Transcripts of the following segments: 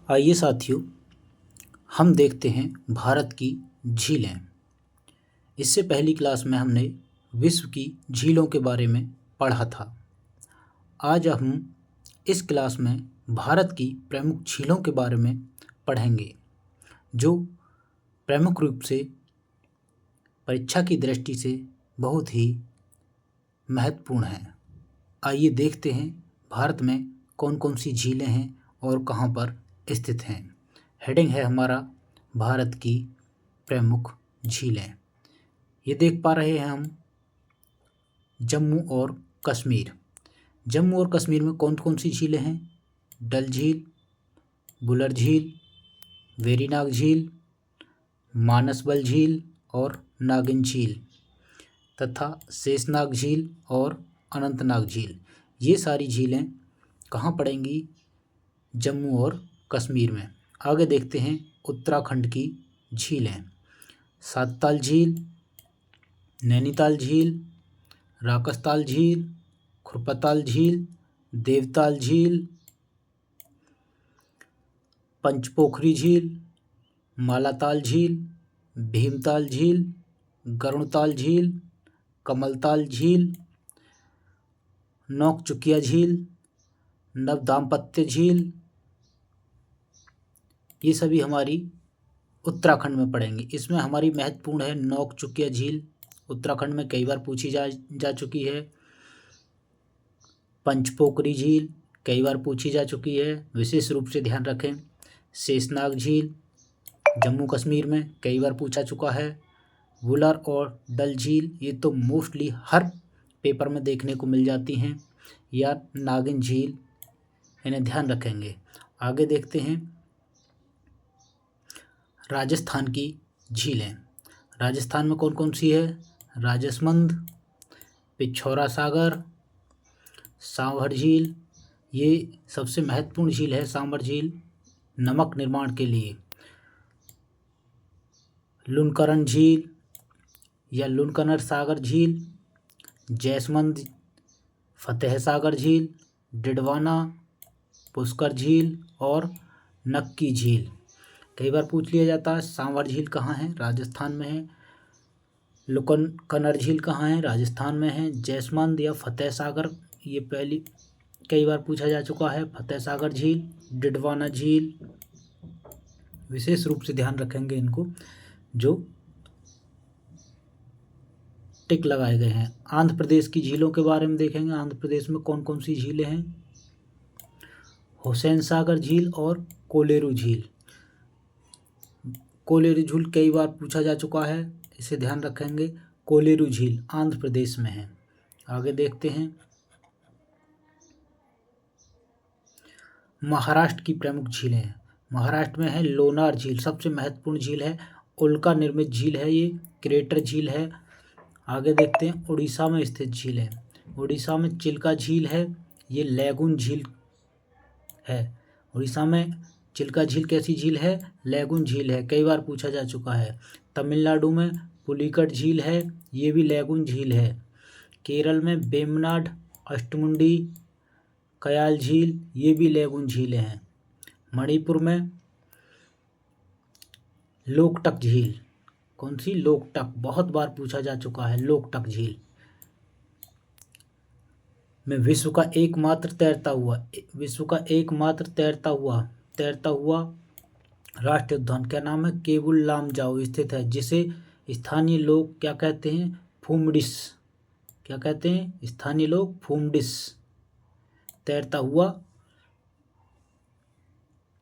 आइए साथियों, हम देखते हैं भारत की झीलें। इससे पहली क्लास में हमने विश्व की झीलों के बारे में पढ़ा था। आज हम इस क्लास में भारत की प्रमुख झीलों के बारे में पढ़ेंगे, जो प्रमुख रूप से परीक्षा की दृष्टि से बहुत ही महत्वपूर्ण हैं। आइए देखते हैं भारत में कौन कौन सी झीलें हैं और कहाँ पर स्थित हैं। हेडिंग है हमारा भारत की प्रमुख झीलें। ये देख पा रहे हैं हम जम्मू और कश्मीर। जम्मू और कश्मीर में कौन कौन सी झीलें हैं? डल झील, बुलर झील, वेरीनाग झील, मानसबल झील और नागिन झील तथा शेषनाग झील और अनंतनाग झील। ये सारी झीलें कहाँ पड़ेंगी? जम्मू और कश्मीर में। आगे देखते हैं उत्तराखंड की झीलें। सातताल झील, नैनीताल झील, राकसताल झील, खुरपताल झील, देवताल झील, पंचपोखरी झील, मालाताल झील, भीमताल झील, गरुड़ताल झील, कमलताल झील, नौकचुकिया झील, नवदाम्पत्य झील, ये सभी हमारी उत्तराखंड में पड़ेंगे। इसमें हमारी महत्वपूर्ण है नौकचुकिया झील, उत्तराखंड में कई बार पूछी जा चुकी है। पंचपोखरी झील कई बार पूछी जा चुकी है, विशेष रूप से ध्यान रखें। शेषनाग झील जम्मू कश्मीर में कई बार पूछा चुका है। वुलर और डल झील ये तो मोस्टली हर पेपर में देखने को मिल जाती हैं। या नागिन झील, इन्हें ध्यान रखेंगे। आगे देखते हैं राजस्थान की झीलें। राजस्थान में कौन कौन सी है? राजसमंद, पिछौरा सागर, सांभर झील, ये सबसे महत्वपूर्ण झील है सांभर झील नमक निर्माण के लिए। लुनकरन झील या लुनकनर सागर झील, जैसमंद, फतेह सागर झील, डिडवाना, पुष्कर झील और नक्की झील। कई बार पूछ लिया जाता है सांभर झील कहाँ है? राजस्थान में है। लुनकनर झील कहाँ है? राजस्थान में है। जैसमंद या फतेह सागर, ये पहली कई बार पूछा जा चुका है। फतेह सागर झील, डिडवाना झील, विशेष रूप से ध्यान रखेंगे इनको, जो टिक लगाए गए हैं। आंध्र प्रदेश की झीलों के बारे में देखेंगे। आंध्र प्रदेश में कौन कौन सी झीलें हैं? हुसैन सागर झील और कोलेरू झील। कोलेरू झील कई बार पूछा जा चुका है, इसे ध्यान रखेंगे। कोलेरू झील आंध्र प्रदेश में है। आगे देखते हैं महाराष्ट्र की प्रमुख झीलें। महाराष्ट्र में है लोनार झील, सबसे महत्वपूर्ण झील है। उल्का निर्मित झील है, ये क्रेटर झील है। आगे देखते हैं उड़ीसा में स्थित झील है। उड़ीसा में चिल्का झील है, ये लैगून झील है। उड़ीसा में चिल्का झील कैसी झील है? लैगून झील है, कई बार पूछा जा चुका है। तमिलनाडु में पुलिकट झील है, ये भी लैगून झील है। केरल में वेम्बनाड, अष्टमुंडी, कयाल झील, ये भी लैगून झीलें हैं। मणिपुर में लोकटक झील, कौन सी? लोकटक, बहुत बार पूछा जा चुका है लोकटक झील में। विश्व का एकमात्र तैरता हुआ राष्ट्रीय उद्यान क्या नाम है? केबुल लामजाओ स्थित है, जिसे स्थानीय लोग क्या कहते हैं? फूमडिस। क्या कहते हैं स्थानीय लोग? फूमडिस, तैरता हुआ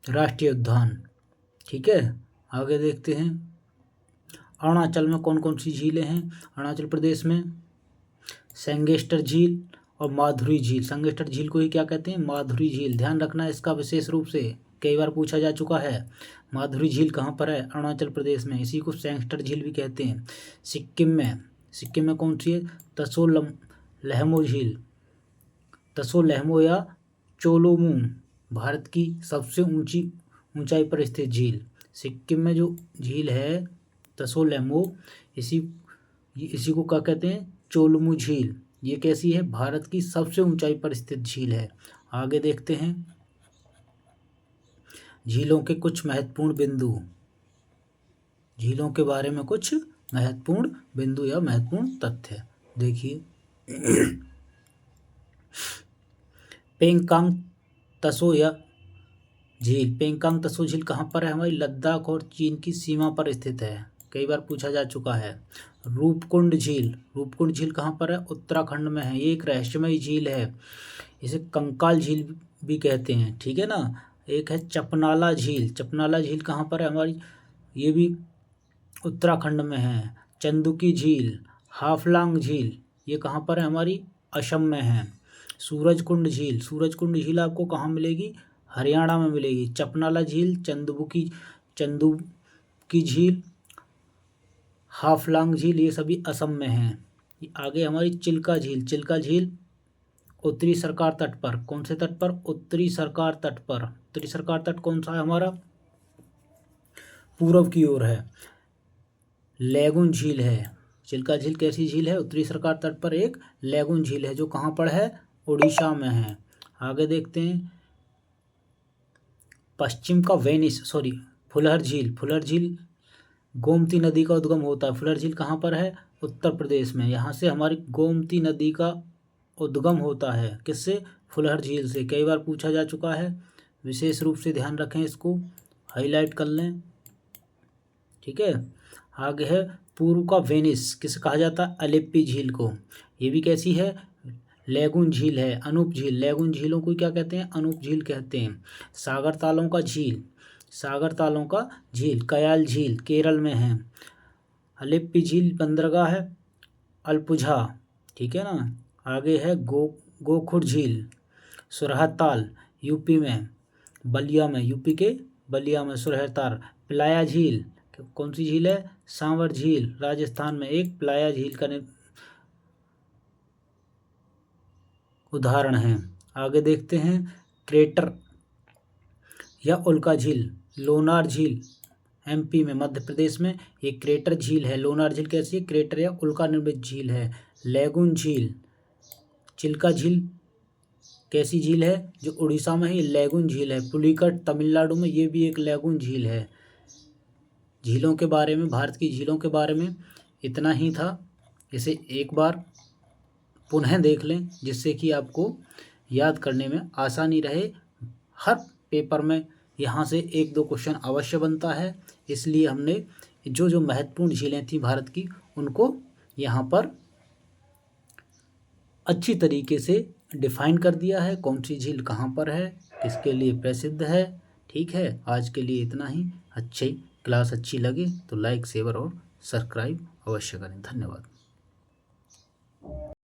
राष्ट्रीय उद्यान। ठीक है, आगे देखते हैं अरुणाचल में कौन कौन सी झीलें हैं। अरुणाचल प्रदेश में सेंगेस्टर झील और माधुरी झील। सेंगेस्टर झील को ही क्या कहते हैं? माधुरी झील। ध्यान रखना इसका विशेष रूप से, कई बार पूछा जा चुका है। माधुरी झील कहाँ पर है? अरुणाचल प्रदेश में, इसी को सेंगेस्टर झील भी कहते हैं। सिक्किम में कौन सी है? तसो लहमो झील, तसो लहमो या चोलोमू, भारत की सबसे ऊंचाई पर स्थित झील। सिक्किम में जो झील है तसो लहमो, इसी को क्या कहते हैं? चोलुमू झील। ये कैसी है? भारत की सबसे ऊंचाई पर स्थित झील है। आगे देखते हैं झीलों के कुछ महत्वपूर्ण बिंदु, झीलों के बारे में कुछ महत्वपूर्ण बिंदु या महत्वपूर्ण तथ्य देखिए। पेंगकांग तसो या झील, पेंगकांग तसो झील कहाँ पर है? हमारी लद्दाख और चीन की सीमा पर स्थित है, कई बार पूछा जा चुका है। रूपकुंड झील, रूपकुंड झील कहाँ पर है? उत्तराखंड में है। ये एक रहस्यमयी झील है, इसे कंकाल झील भी कहते हैं, ठीक है ना। एक है चपनाला झील, चपनाला झील कहाँ पर है हमारी? ये भी उत्तराखंड में है। चंदुकी झील, हाफलांग झील, ये कहाँ पर है हमारी? असम में है। सूरजकुंड झील, सूरजकुंड झील आपको कहाँ मिलेगी? हरियाणा में मिलेगी। चपनाला झील, चंदुकी झील, हाफलांग झील, ये सभी असम में हैं। आगे हमारी चिल्का झील, चिल्का झील उत्तरी सरकार तट पर, कौन से तट पर? उत्तरी सरकार तट पर। उत्तरी सरकार तट कौन सा है हमारा? पूर्व की ओर है। लैगून झील है, चिल्का झील कैसी झील है? उत्तरी सरकार तट पर एक लैगून झील है, जो कहाँ पर है? उड़ीसा में है। आगे देखते हैं, पश्चिम का फुलहर झील, फुलहर झील गोमती नदी का उद्गम होता है। फुलहर झील कहाँ पर है? उत्तर प्रदेश में। यहाँ से हमारी गोमती नदी का उद्गम होता है, किससे? फुलहर झील से। कई बार पूछा जा चुका है, विशेष रूप से ध्यान रखें, इसको हाईलाइट कर लें, ठीक है। आगे है पूर्व का वेनिस, किसे कहा जाता है? अलेप्पी झील को। ये भी कैसी है? लैगून झील है, अनूप झील। लैगून झीलों को क्या कहते हैं? अनूप झील कहते हैं। सागर तालों का झील, सागर तालों का झील, कयाल झील केरल में है। अलेप्पी झील बंदरगाह है अलपुझा, ठीक है ना। आगे है गोखुर झील, सुरहताल यूपी में, बलिया में, यूपी के बलिया में सुरहताल। प्लाया झील, कौन सी झील है? सांवर झील राजस्थान में एक प्लाया झील का उदाहरण है। आगे देखते हैं, क्रेटर या उल्का झील, लोनार झील एमपी में, मध्य प्रदेश में एक क्रेटर झील है। लोनार झील कैसी है? क्रेटर या उल्का निर्मित झील है। लैगून झील, चिल्का झील कैसी झील है? जो उड़ीसा में है, ये लैगून झील है। पुलिकट तमिलनाडु में, ये भी एक लैगून झील है। झीलों के बारे में, भारत की झीलों के बारे में इतना ही था। इसे एक बार पुनः देख लें, जिससे कि आपको याद करने में आसानी रहे। हर पेपर में यहाँ से 1-2 क्वेश्चन अवश्य बनता है, इसलिए हमने जो महत्वपूर्ण झीलें थी भारत की, उनको यहाँ पर अच्छी तरीके से डिफाइन कर दिया है। कौन सी झील कहाँ पर है, किसके लिए प्रसिद्ध है, ठीक है। आज के लिए इतना ही। क्लास अच्छी लगे तो लाइक, शेयर और सब्सक्राइब अवश्य करें। धन्यवाद।